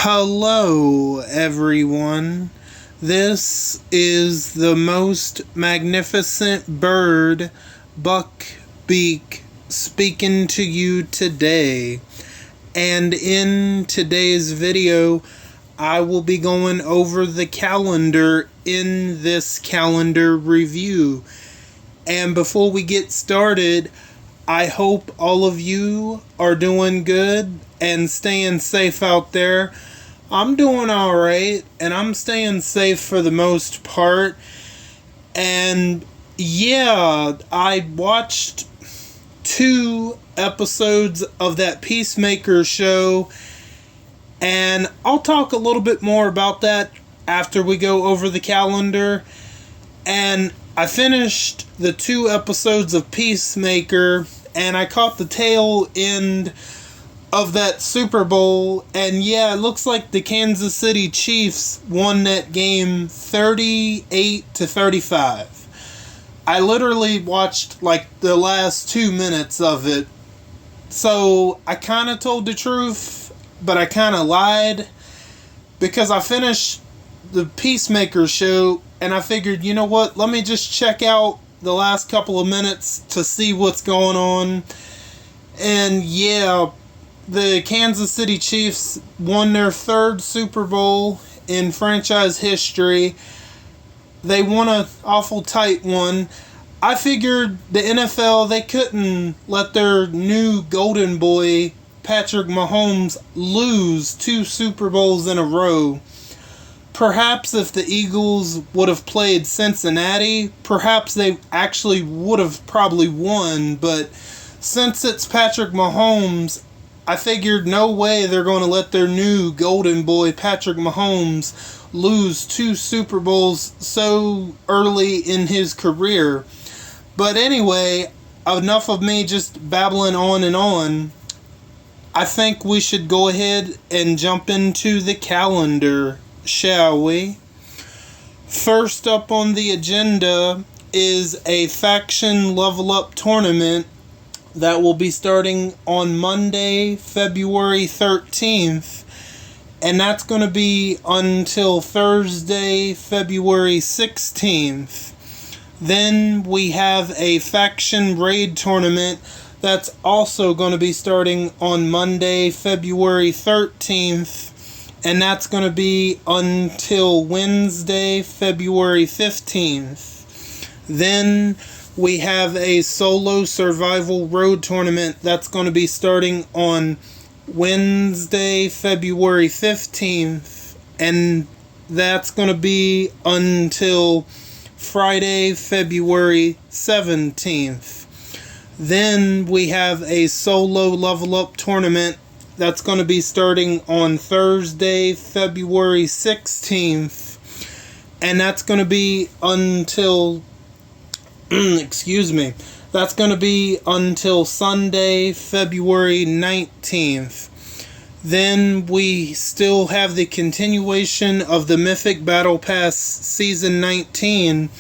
Hello, everyone. This is the most magnificent bird, Beak, speaking to you today. And in today's video, I will be going over the calendar in this calendar review. And before we get started, I hope all of you are doing good and staying safe out there. I'm doing alright, and I'm staying safe for the most part. And yeah, I watched 2 episodes of that Peacemaker show, and I'll talk a little bit more about that after we go over the calendar. And I finished the 2 episodes of Peacemaker, and I caught the tail end of that Super Bowl, and yeah, it looks like the Kansas City Chiefs won that game 38-35. I literally watched like the last 2 minutes of it, so I kind of told the truth, but I kind of lied, because I finished the Peacemaker show, and I figured, you know what, let me just check out the last couple of minutes to see what's going on. And yeah, the Kansas City Chiefs won their 3rd Super Bowl in franchise history. They won an awful tight one. I figured the NFL, they couldn't let their new golden boy, Patrick Mahomes, lose 2 Super Bowls in a row. Perhaps if the Eagles would have played Cincinnati, perhaps they actually would have probably won, but since it's Patrick Mahomes, I figured no way they're going to let their new golden boy, Patrick Mahomes, lose 2 Super Bowls so early in his career. But anyway, enough of me just babbling on and on. I think we should go ahead and jump into the calendar, shall we? First up on the agenda is a faction level up tournament that will be starting on Monday, February 13th, and that's going to be until Thursday, February 16th. Then we have a faction raid tournament that's also going to be starting on Monday, February 13th, and that's going to be until Wednesday, February 15th. Then we have a solo survival road tournament that's going to be starting on Wednesday, February 15th, and that's going to be until Friday, February 17th. Then we have a solo level up tournament that's going to be starting on Thursday, February 16th, and that's going to be until that's going to be until Sunday, February 19th. Then we still have the continuation of the Mythic Battle Pass Season 19,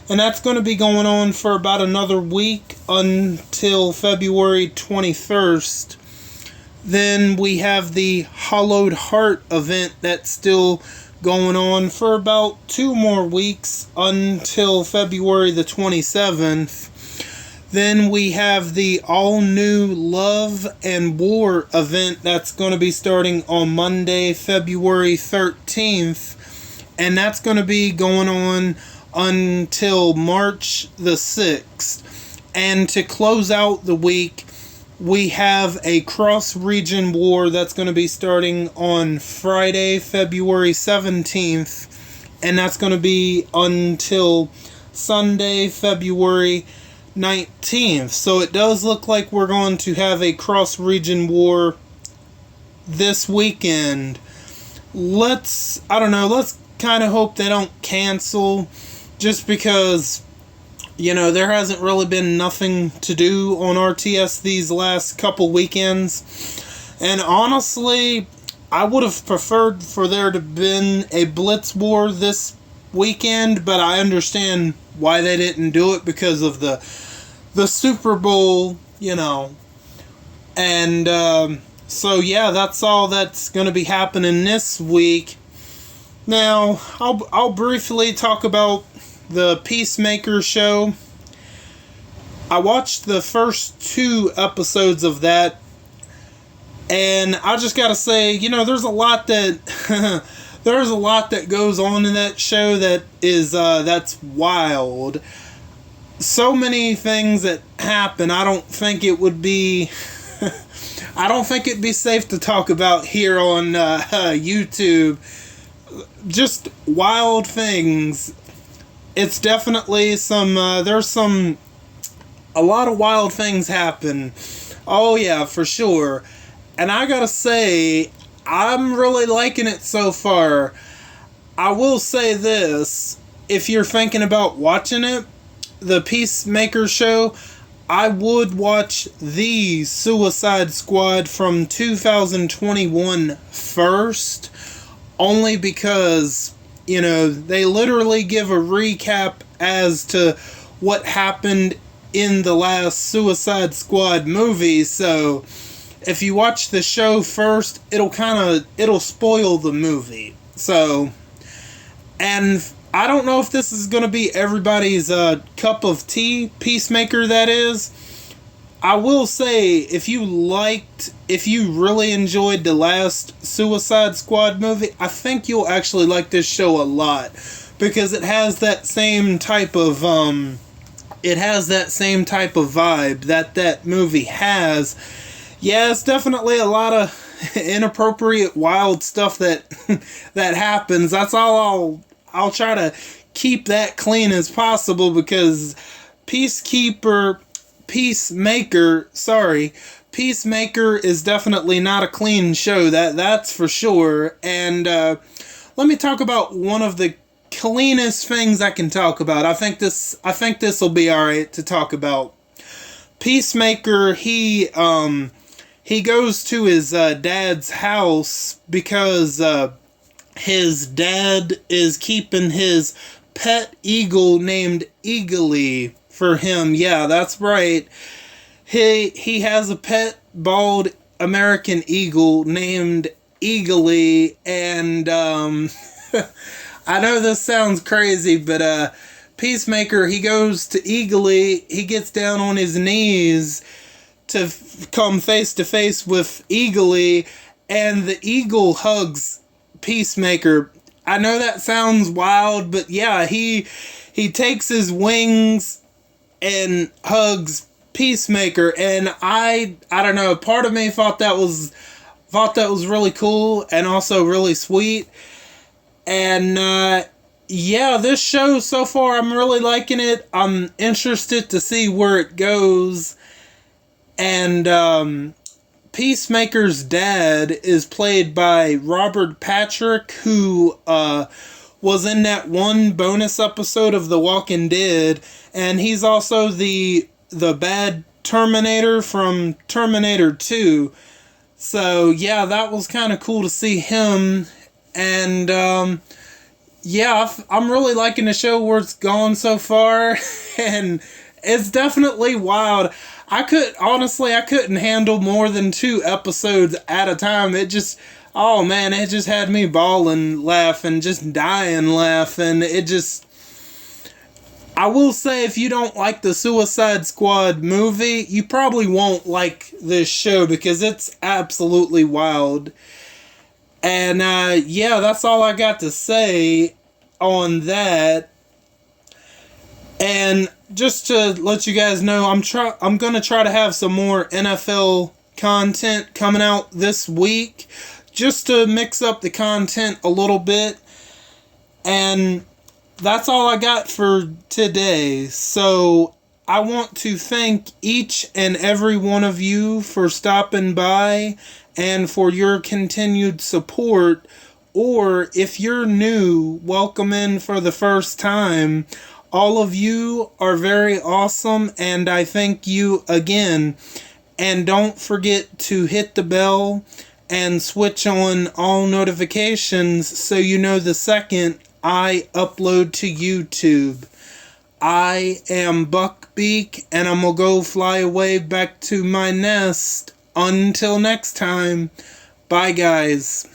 and that's going to be going on for about another week until February 21st. Then we have the Hollowed Heart event that's still going on for about 2 more weeks until February the 27th. Then we have the all-new Love and War event that's going to be starting on Monday, February 13th, and that's going to be going on until March the 6th. And to close out the week, we have a cross-region war that's going to be starting on Friday, February 17th, and that's going to be until Sunday, February 19th. So it does look like we're going to have a cross-region war this weekend. Let's kind of hope they don't cancel, just because, you know, there hasn't really been nothing to do on RTS these last couple weekends. And honestly, I would have preferred for there to have been a Blitz War this weekend, but I understand why they didn't do it because of the Super Bowl, you know. And So yeah, that's all that's going to be happening this week. Now, I'll briefly talk about the Peacemaker show. I watched the first 2 episodes of that, and I just gotta say, there's a lot that there's a lot that goes on in that show that is that's wild. So many things that happen. I don't think it would be I don't think it'd be safe to talk about here on YouTube. Just wild things. It's definitely there's a lot of wild things happen. Oh yeah, for sure. And I gotta say, I'm really liking it so far. I will say this, if you're thinking about watching it, the Peacemaker show, I would watch the Suicide Squad from 2021 first, only because, they literally give a recap as to what happened in the last Suicide Squad movie. So if you watch the show first, it'll spoil the movie. So, and I don't know if this is going to be everybody's cup of tea, Peacemaker that is. I will say, if you really enjoyed the last Suicide Squad movie, I think you'll actually like this show a lot, because it has that same type of vibe that movie has. Yeah, it's definitely a lot of inappropriate, wild stuff that happens. That's all I'll try to keep that clean as possible, because Peacemaker is definitely not a clean show. That's for sure. And let me talk about one of the cleanest things I can talk about. I think this will be all right to talk about. Peacemaker, he goes to his dad's house because his dad is keeping his pet eagle named Eagly for him. Yeah, that's right. He has a pet bald American eagle named Eagly, and I know this sounds crazy, but Peacemaker, he goes to Eagly, he gets down on his knees to come face to face with Eagly, and the eagle hugs Peacemaker. I know that sounds wild, but yeah, he takes his wings and hugs Peacemaker, and I don't know, part of me thought that was really cool and also really sweet. And yeah, this show so far, I'm really liking it. I'm interested to see where it goes. And Peacemaker's dad is played by Robert Patrick, who was in that one bonus episode of The Walking Dead, and he's also the bad Terminator from Terminator 2. So yeah, that was kind of cool to see him. And yeah, I'm really liking the show where it's gone so far, and it's definitely wild. I couldn't handle more than 2 episodes at a time. It just had me bawling, laughing, just dying laughing. I will say, if you don't like the Suicide Squad movie, you probably won't like this show, because it's absolutely wild. And yeah, that's all I got to say on that. And just to let you guys know, I'm going to try to have some more NFL content coming out this week, just to mix up the content a little bit. And that's all I got for today. So I want to thank each and every one of you for stopping by and for your continued support. Or if you're new, welcome in for the first time. All of you are very awesome, and I thank you again. And don't forget to hit the bell and switch on all notifications so you know the second I upload to YouTube. I am Beak, and I'm gonna go fly away back to my nest. Until next time, bye guys.